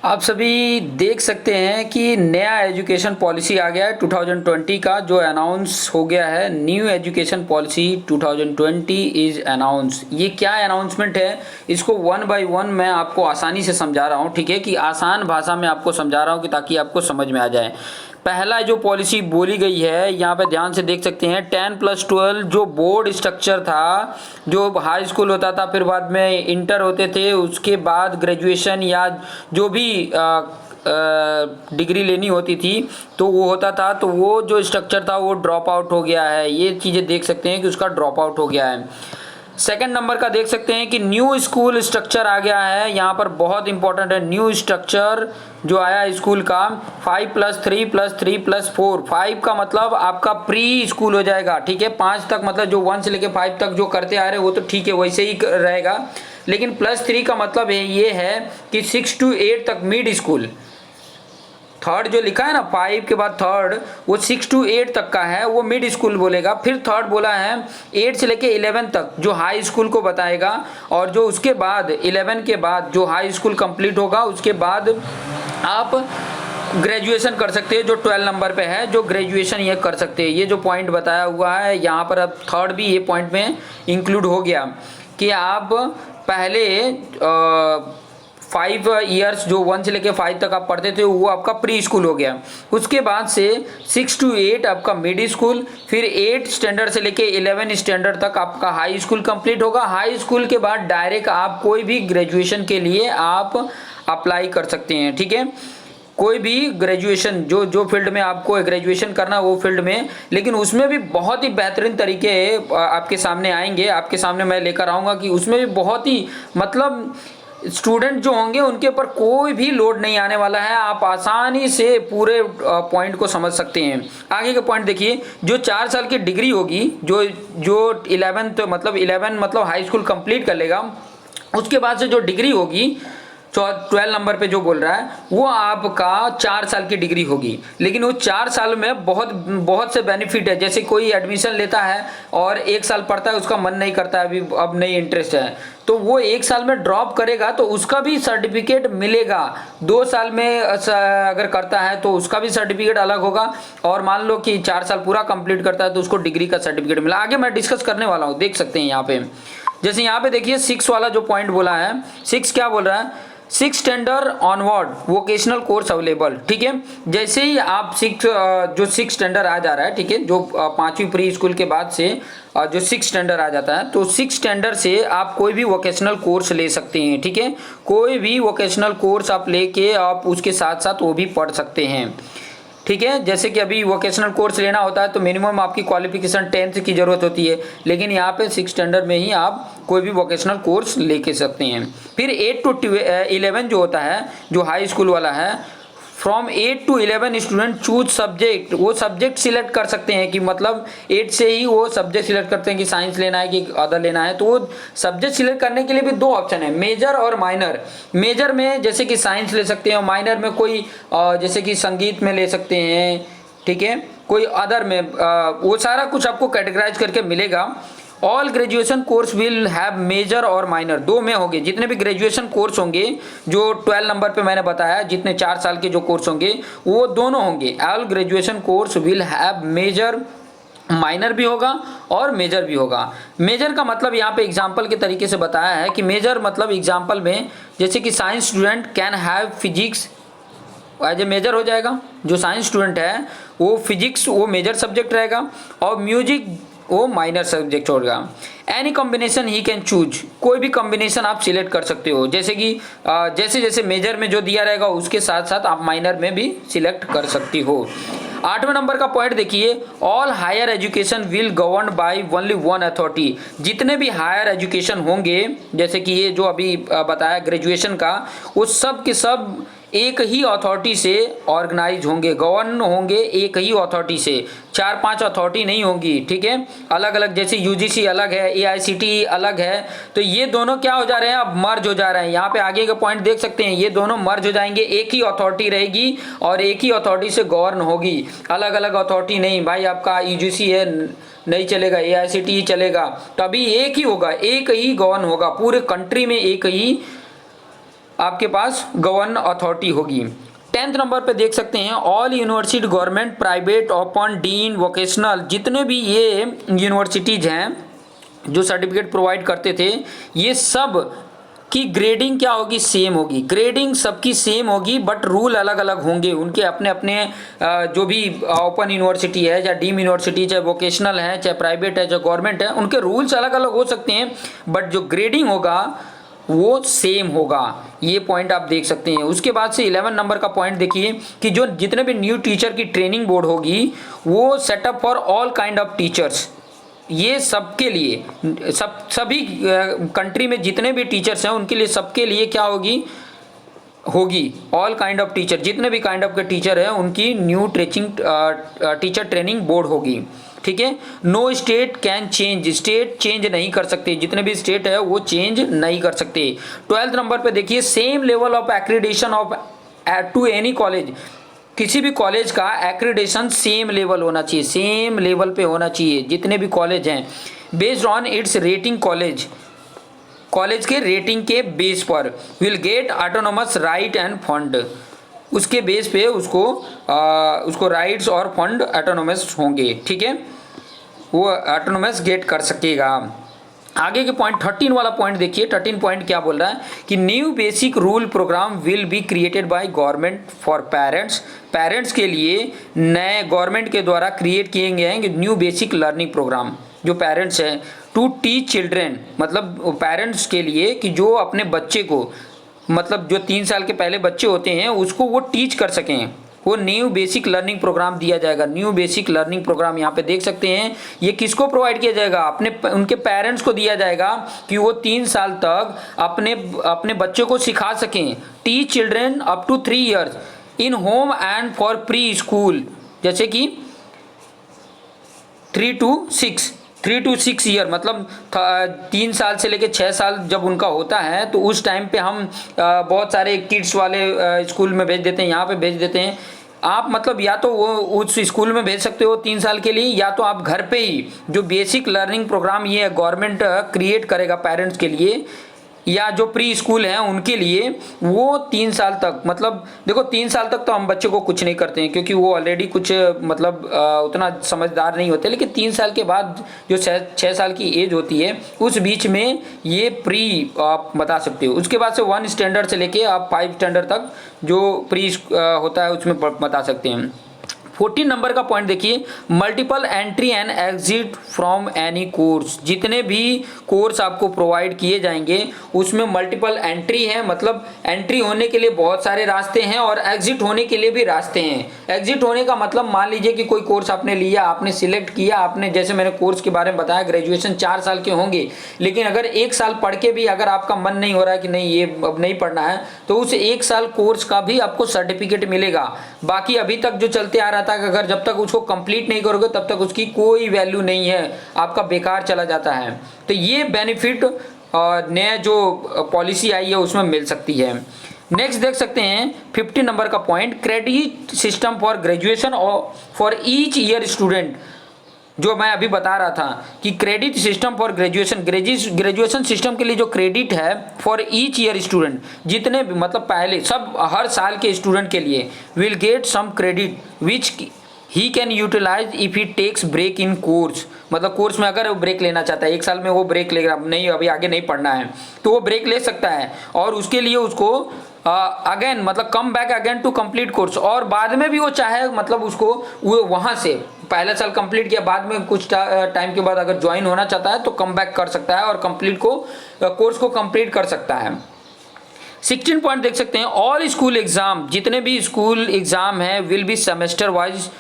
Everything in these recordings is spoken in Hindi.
आप सभी देख सकते हैं कि नया एजुकेशन पॉलिसी आ गया है 2020 का, जो अनाउंस हो गया है। New education policy 2020 is announce. ये क्या अनाउंसमेंट है, इसको वन बाय वन मैं आपको आसानी से समझा रहा हूँ, ठीक है, कि आसान भाषा में आपको समझा रहा हूँ कि ताकि आपको समझ में आ जाए। पहला जो पॉलिसी बोली गई है, यहाँ पे ध्यान से देख सकते हैं, 10+12 जो बोर्ड स्ट्रक्चर था, जो हाई स्कूल होता था, फिर बाद में इंटर होते थे, उसके बाद ग्रेजुएशन या जो भी डिग्री लेनी होती थी तो वो होता था, तो वो जो स्ट्रक्चर था वो ड्रॉप आउट हो गया है। ये चीज़ें देख सकते हैं कि उसका ड्रॉप आउट हो गया है। सेकंड नंबर का देख सकते हैं कि न्यू स्कूल स्ट्रक्चर आ गया है। यहाँ पर बहुत इंपॉर्टेंट है, न्यू स्ट्रक्चर जो आया स्कूल का 5+3+3+4। 5 का मतलब आपका प्री स्कूल हो जाएगा, ठीक है। 5 तक मतलब जो 1 से लेके 5 तक जो करते आ रहे वो तो ठीक है, वैसे ही रहेगा। लेकिन +3 का मतलब है ये है कि 6 to 8 तक मिड स्कूल। थर्ड जो लिखा है ना, 5 के बाद थर्ड, वो 6 to 8 तक का है, वो मिड स्कूल बोलेगा। फिर थर्ड बोला है 8 से लेके 11 तक जो हाई स्कूल को बताएगा, और जो उसके बाद 11 के बाद जो हाई स्कूल कंप्लीट होगा उसके बाद आप ग्रेजुएशन कर सकते हैं, जो 12 नंबर पे है, जो ग्रेजुएशन ये कर सकते हैं। ये जो पॉइंट बताया हुआ है यहाँ पर, अब थर्ड भी ये पॉइंट में इंक्लूड हो गया कि आप पहले 5 ईयर्स जो 1 से लेके 5 तक आप पढ़ते थे वो आपका प्री स्कूल हो गया। उसके बाद से 6 to 8 आपका मिड स्कूल, फिर 8 स्टैंडर्ड से लेके 11 स्टैंडर्ड तक आपका हाई स्कूल कंप्लीट होगा। हाई स्कूल के बाद डायरेक्ट आप कोई भी ग्रेजुएशन के लिए आप अप्लाई कर सकते हैं, ठीक है। कोई भी ग्रेजुएशन जो फील्ड में आपको ग्रेजुएशन करना वो फील्ड में, लेकिन उसमें भी बहुत ही बेहतरीन तरीके आपके सामने आएंगे, आपके सामने मैं लेकर आऊँगा कि उसमें भी बहुत ही मतलब स्टूडेंट जो होंगे उनके ऊपर कोई भी लोड नहीं आने वाला है। आप आसानी से पूरे पॉइंट को समझ सकते हैं। आगे का पॉइंट देखिए, जो 4 साल की डिग्री होगी, जो जो 11 मतलब हाई स्कूल कंप्लीट कर लेगा, उसके बाद से जो डिग्री होगी 12 नंबर पे जो बोल रहा है वो आपका 4 साल की डिग्री होगी। लेकिन वो 4 साल में बहुत से बेनिफिट है। जैसे कोई एडमिशन लेता है और 1 साल पढ़ता है, उसका मन नहीं करता है, अभी अब नहीं इंटरेस्ट है, तो वो 1 साल में ड्रॉप करेगा तो उसका भी सर्टिफिकेट मिलेगा। 2 साल में अगर करता है तो उसका भी सर्टिफिकेट अलग होगा, और मान लो कि 4 साल पूरा कंप्लीट करता है तो उसको डिग्री का सर्टिफिकेट मिला। आगे मैं डिस्कस करने वाला हूँ, देख सकते हैं यहाँ पे। जैसे यहाँ पे देखिए 6 वाला जो पॉइंट बोला है, 6 क्या बोल रहा है, 6 standard onward vocational course available, ठीक है। जैसे ही आप 6 स्टैंडर्ड आ जा रहा है, ठीक है, जो 5वीं प्री स्कूल के बाद से जो 6 स्टैंडर्ड आ जाता है, तो 6 स्टैंडर्ड से आप कोई भी वोकेशनल कोर्स ले सकते हैं, ठीक है। कोई भी वोकेशनल कोर्स आप लेके आप उसके साथ साथ वो भी पढ़ सकते हैं, ठीक है। जैसे कि अभी वोकेशनल कोर्स लेना होता है तो मिनिमम आपकी क्वालिफिकेशन 10th की ज़रूरत होती है, लेकिन यहाँ पे 6 स्टैंडर्ड में ही आप कोई भी वोकेशनल कोर्स लेके सकते हैं। फिर 8 to 11 जो होता है, जो हाई स्कूल वाला है, from 8 to 11 student choose subject, वो सब्जेक्ट सिलेक्ट कर सकते हैं कि मतलब 8 से ही वो सब्जेक्ट सिलेक्ट करते हैं कि साइंस लेना है कि अदर लेना है। तो वो सब्जेक्ट सिलेक्ट करने के लिए भी 2 ऑप्शन है, मेजर और माइनर। मेजर में जैसे कि साइंस ले सकते हैं, और माइनर में कोई जैसे कि संगीत में ले सकते हैं, ठीक है, कोई अदर में वो सारा कुछ आपको कैटेगराइज करके मिलेगा। All graduation course will have major और माइनर, 2 में होंगे। जितने भी ग्रेजुएशन कोर्स होंगे जो 12 नंबर पे मैंने बताया, जितने 4 साल के जो कोर्स होंगे वो दोनों होंगे। All graduation course will have major, minor भी होगा और मेजर भी होगा। मेजर का मतलब यहाँ पे एग्जाम्पल के तरीके से बताया है कि मेजर मतलब एग्जाम्पल में जैसे कि science student can have physics as a major हो जाएगा। जो साइंस स्टूडेंट है वो फिजिक्स वो मेजर सब्जेक्ट रहेगा, और म्यूजिक वो माइनर सब्जेक्ट होगा। Any combination he can choose, कोई भी कॉम्बिनेशन आप सिलेक्ट कर सकते हो। जैसे कि जैसे जैसे मेजर में जो दिया रहेगा उसके साथ साथ आप माइनर में भी सिलेक्ट कर सकती हो। 8वें नंबर का पॉइंट देखिए, all higher education will govern by only one authority. जितने भी हायर एजुकेशन होंगे, जैसे कि ये जो अभी बताया ग्रेजुएशन का, वो सब के सब एक ही अथॉरिटी से ऑर्गेनाइज होंगे, गवर्न होंगे एक ही अथॉरिटी से। 4-5 अथॉरिटी नहीं होंगी, ठीक है, अलग अलग। जैसे यूजीसी अलग है, एआईसीटीई अलग है, तो ये दोनों क्या हो जा रहे हैं, अब मर्ज हो जा रहे हैं। यहाँ पे आगे का पॉइंट देख सकते हैं, ये दोनों मर्ज हो जाएंगे, एक ही अथॉरिटी रहेगी और एक ही अथॉरिटी से गवर्न होगी, अलग अलग अथॉरिटी नहीं। भाई आपका यूजीसी है नहीं चलेगा, एआईसीटीई चलेगा, तभी एक ही होगा, एक ही गवर्न होगा पूरे कंट्री में, एक ही आपके पास गवर्न अथॉरिटी होगी। 10th नंबर पे देख सकते हैं all university government private open dean vocational, जितने भी ये यूनिवर्सिटीज़ हैं जो सर्टिफिकेट प्रोवाइड करते थे, ये सब की ग्रेडिंग क्या होगी, सेम होगी। ग्रेडिंग सबकी सेम होगी बट रूल अलग अलग होंगे उनके अपने अपने। जो भी ओपन यूनिवर्सिटी है या डीम यूनिवर्सिटी, चाहे वोकेशनल है, चाहे प्राइवेट है, चाहे गवर्नमेंट है, उनके रूल्स अलग अलग हो सकते हैं बट जो ग्रेडिंग होगा वो सेम होगा। ये पॉइंट आप देख सकते हैं। उसके बाद से 11 नंबर का पॉइंट देखिए कि जो जितने भी न्यू टीचर की ट्रेनिंग बोर्ड होगी वो setup for all kind of teachers, ये सबके लिए सभी कंट्री में जितने भी टीचर्स हैं उनके लिए सबके लिए क्या होगी ऑल काइंड ऑफ टीचर, जितने भी काइंड ऑफ के टीचर हैं उनकी न्यू टीचर ट्रेनिंग बोर्ड होगी। ठीक है। No state can change, state change नहीं कर सकते, जितने भी स्टेट है वो चेंज नहीं कर सकते। 12th नंबर पे देखिए same level of accreditation of to any college, किसी भी कॉलेज का एक्रीडेशन सेम लेवल होना चाहिए, सेम लेवल पे होना चाहिए जितने भी कॉलेज हैं। Based on it's rating, college के रेटिंग के बेस पर will get autonomous right end fund, उसके बेस पे उसको राइट्स और फंड ऑटोनोमस होंगे। ठीक है, वो ऑटोनोमस गेट कर सकेगा। आगे के पॉइंट 13 वाला पॉइंट देखिए। 13 पॉइंट क्या बोल रहा है कि new basic rule programme will be created by government for parents के लिए नए गवर्नमेंट के द्वारा क्रिएट किए गए हैं न्यू बेसिक लर्निंग प्रोग्राम, जो पेरेंट्स हैं टू टीच चिल्ड्रेन, मतलब पेरेंट्स के लिए कि जो अपने बच्चे को, मतलब जो 3 साल के पहले बच्चे होते हैं उसको वो टीच कर सकें, वो न्यू बेसिक लर्निंग प्रोग्राम दिया जाएगा। न्यू बेसिक लर्निंग प्रोग्राम यहाँ पे देख सकते हैं, ये किसको प्रोवाइड किया जाएगा, उनके पेरेंट्स को दिया जाएगा कि वो 3 साल तक अपने बच्चों को सिखा सकें। Teach children up to 3 years in home and for preschool, जैसे कि 3 to 6 ईयर, मतलब 3 साल से लेके 6 साल जब उनका होता है तो उस टाइम पे हम बहुत सारे किड्स वाले स्कूल में भेज देते हैं, यहाँ पे भेज देते हैं। आप मतलब या तो वो उस स्कूल में भेज सकते हो 3 साल के लिए, या तो आप घर पे ही जो बेसिक लर्निंग प्रोग्राम ये गवर्नमेंट क्रिएट करेगा पेरेंट्स के लिए या जो प्री स्कूल हैं उनके लिए, वो 3 साल तक, मतलब देखो 3 साल तक तो हम बच्चे को कुछ नहीं करते हैं क्योंकि वो ऑलरेडी कुछ मतलब उतना समझदार नहीं होते, लेकिन 3 साल के बाद जो 6 साल की एज होती है उस बीच में ये प्री आप बता सकते हो। उसके बाद से 1 स्टैंडर्ड से लेके आप 5 स्टैंडर्ड तक जो प्री होता है उसमें बता सकते हैं। 14 नंबर का पॉइंट देखिए, multiple entry and exit from any course, जितने भी कोर्स आपको प्रोवाइड किए जाएंगे उसमें मल्टीपल एंट्री है, मतलब एंट्री होने के लिए बहुत सारे रास्ते हैं और एग्जिट होने के लिए भी रास्ते हैं। एग्जिट होने का मतलब मान लीजिए कि कोई कोर्स आपने लिया, आपने सिलेक्ट किया, आपने जैसे मैंने कोर्स के बारे में बताया ग्रेजुएशन 4 साल के होंगे, लेकिन अगर 1 साल पढ़ के भी अगर आपका मन नहीं हो रहा है कि नहीं ये अब नहीं पढ़ना है, तो उस 1 साल कोर्स का भी आपको सर्टिफिकेट मिलेगा। बाकी अभी तक जो चलते आ रहा था अगर जब तक उसको कंप्लीट नहीं करोगे तब तक उसकी कोई वैल्यू नहीं है, आपका बेकार चला जाता है। तो ये बेनिफिट नया जो पॉलिसी आई है उसमें मिल सकती है। नेक्स्ट देख सकते हैं 50 नंबर का point, credit system for graduation और फॉर ईच ईयर स्टूडेंट, जो मैं अभी बता रहा था कि credit system for graduation system के लिए जो क्रेडिट है फॉर ईच ईयर स्टूडेंट, जितने भी मतलब पहले सब हर साल के स्टूडेंट के लिए will get some credit which he can utilise if he takes break in course, मतलब कोर्स में अगर वो ब्रेक लेना चाहता है 1 साल में वो ब्रेक लेगा, नहीं अभी आगे नहीं पढ़ना है तो वो ब्रेक ले सकता है और उसके लिए उसको अगेन मतलब come back again to complete course, और बाद में भी वो चाहे मतलब उसको वो वहाँ से पहला साल कंप्लीट किया बाद में कुछ टाइम के बाद अगर ज्वाइन होना चाहता है तो कम बैक कर सकता है और कोर्स को कंप्लीट कर सकता है। 16 पॉइंट देख सकते हैं, ऑल स्कूल एग्जाम, जितने भी स्कूल एग्जाम है will be semester wise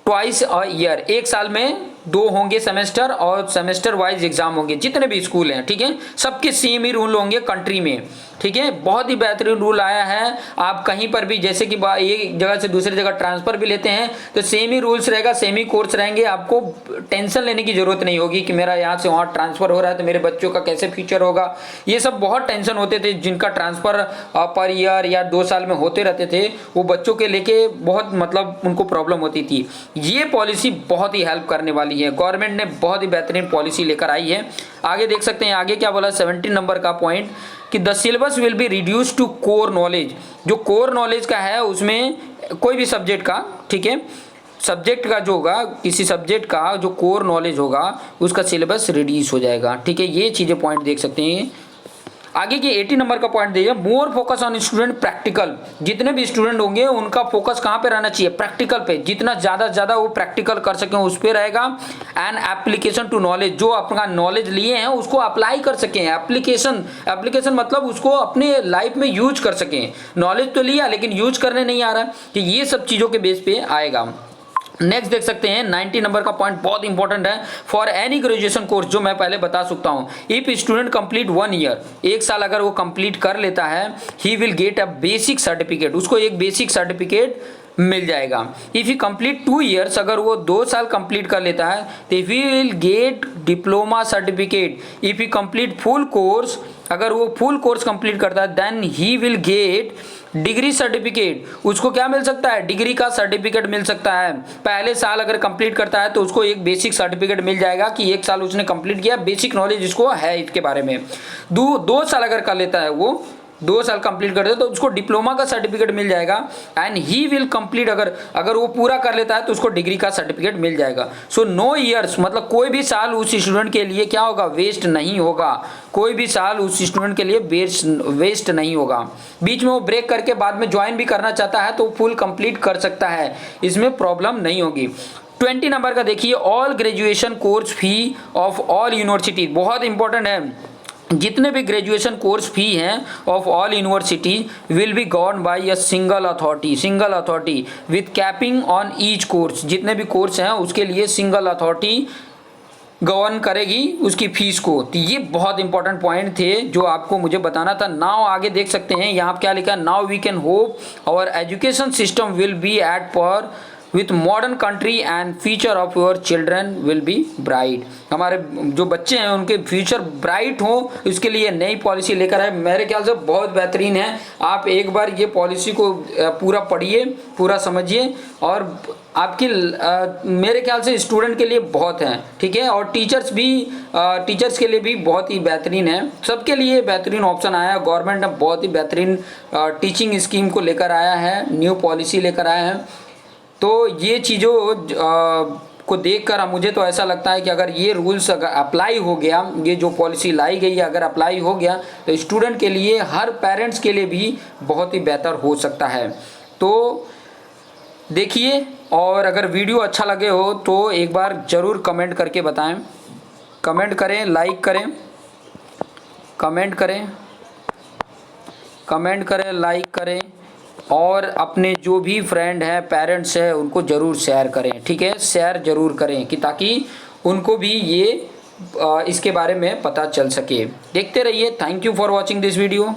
twice a year, 1 साल में 2 होंगे सेमेस्टर और सेमेस्टर वाइज एग्जाम होंगे जितने भी स्कूल हैं। ठीक है, सबके सेम ही रूल होंगे कंट्री में। ठीक है, बहुत ही बेहतरीन रूल आया है। आप कहीं पर भी जैसे कि एक जगह से दूसरी जगह ट्रांसफर भी लेते हैं तो सेम ही रूल्स रहेगा, सेम ही कोर्स रहेंगे, आपको टेंशन लेने की जरूरत नहीं होगी कि मेरा यहाँ से वहाँ ट्रांसफर हो रहा है तो मेरे बच्चों का कैसे फ्यूचर होगा। ये सब बहुत टेंशन होते थे जिनका ट्रांसफर पर ईयर या 2 साल में होते रहते थे, वो बच्चों के लेके बहुत मतलब उनको प्रॉब्लम होती थी। ये पॉलिसी बहुत ही हेल्प करने वाली वाली है। गवर्नमेंट ने बहुत ही बेहतरीन पॉलिसी लेकर आई है। आगे देख सकते हैं, आगे क्या बोला 17 नंबर का पॉइंट कि the syllabus will be reduce to core knowledge. जो कोर नॉलेज का है उसमें कोई भी सब्जेक्ट का, ठीक है, सब्जेक्ट का जो होगा, किसी सब्जेक्ट का जो कोर नॉलेज होगा उसका सिलेबस रिड्यूस हो जाएगा, ठीक है। ये चीज़ें पॉइंट देख सकते हैं। आगे के 80 नंबर का पॉइंट देखिए, more focus on student practical. जितने भी स्टूडेंट होंगे उनका फोकस कहाँ पे रहना चाहिए, प्रैक्टिकल पे। जितना ज़्यादा वो प्रैक्टिकल कर सकें उस पर रहेगा। एंड एप्लीकेशन टू नॉलेज, जो अपना नॉलेज लिए हैं उसको अप्लाई कर सकें। एप्लीकेशन मतलब उसको अपने लाइफ में यूज कर सकें। नॉलेज तो लिया लेकिन यूज करने नहीं आ रहा, कि ये सब चीज़ों के बेस पे आएगा। नेक्स्ट देख सकते हैं 90 नंबर का पॉइंट बहुत इंपॉर्टेंट है। फॉर एनी ग्रेजुएशन कोर्स, जो मैं पहले बता सकता हूँ, इफ स्टूडेंट कंप्लीट 1 ईयर, 1 साल अगर वो कंप्लीट कर लेता है, ही will get a basic certificate, उसको एक बेसिक सर्टिफिकेट मिल जाएगा। इफ ही कंप्लीट 2 ईयर्स, अगर वो 2 साल कंप्लीट कर लेता है तो he will get diploma certificate. If he complete full course, अगर वो फुल कोर्स कंप्लीट करता है then he will get degree certificate. उसको क्या मिल सकता है, डिग्री का सर्टिफिकेट मिल सकता है। पहले साल अगर कंप्लीट करता है तो उसको एक बेसिक सर्टिफिकेट मिल जाएगा कि 1 साल उसने कंप्लीट किया, बेसिक नॉलेज इसको है इसके बारे में। 2 साल अगर कर लेता है, वो 2 साल कंप्लीट करते तो उसको डिप्लोमा का सर्टिफिकेट मिल जाएगा। एंड ही विल कंप्लीट, अगर वो पूरा कर लेता है तो उसको डिग्री का सर्टिफिकेट मिल जाएगा। सो 9 ईयर्स, मतलब कोई भी साल उस स्टूडेंट के लिए क्या होगा, वेस्ट नहीं होगा। कोई भी साल उस स्टूडेंट के लिए वेस्ट नहीं होगा। बीच में वो ब्रेक करके बाद में ज्वाइन भी करना चाहता है तो फुल कंप्लीट कर सकता है, इसमें प्रॉब्लम नहीं होगी। 20 नंबर का देखिए, all graduation course fee of all university, बहुत इंपॉर्टेंट है। जितने भी ग्रेजुएशन कोर्स फी हैं of all universities will be govern by a single authority with capping on each course. जितने भी कोर्स हैं उसके लिए सिंगल अथॉरिटी गवर्न करेगी उसकी फीस को। तो ये बहुत इंपॉर्टेंट पॉइंट थे जो आपको मुझे बताना था। नाउ आगे देख सकते हैं, यहाँ क्या लिखा है, now we can hope our education system will be at par with modern country and future of your children will be bright. हमारे जो बच्चे हैं उनके फ्यूचर ब्राइट हो, इसके लिए नई पॉलिसी लेकर आए। मेरे ख्याल से बहुत बेहतरीन है। आप एक बार ये पॉलिसी को पूरा पढ़िए, पूरा समझिए, और आपकी मेरे ख्याल से स्टूडेंट के लिए बहुत है, ठीक है। और टीचर्स के लिए भी बहुत ही बेहतरीन है। सबके लिए बेहतरीन ऑप्शन आया है। गवर्नमेंट ने बहुत ही बेहतरीन टीचिंग स्कीम को लेकर आया है, न्यू पॉलिसी लेकर आया है। तो ये चीज़ों को देखकर मुझे तो ऐसा लगता है कि अगर ये रूल्स अगर अप्लाई हो गया, ये जो पॉलिसी लाई गई है अगर अप्लाई हो गया तो स्टूडेंट के लिए, हर पेरेंट्स के लिए भी बहुत ही बेहतर हो सकता है। तो देखिए, और अगर वीडियो अच्छा लगे हो तो एक बार ज़रूर कमेंट करके बताएं। कमेंट करें, लाइक करें, कमेंट करें, लाइक करें, और अपने जो भी फ्रेंड हैं, पेरेंट्स हैं, उनको ज़रूर शेयर करें, ठीक है। शेयर ज़रूर करें कि ताकि उनको भी ये इसके बारे में पता चल सके। देखते रहिए। Thank you for watching this video.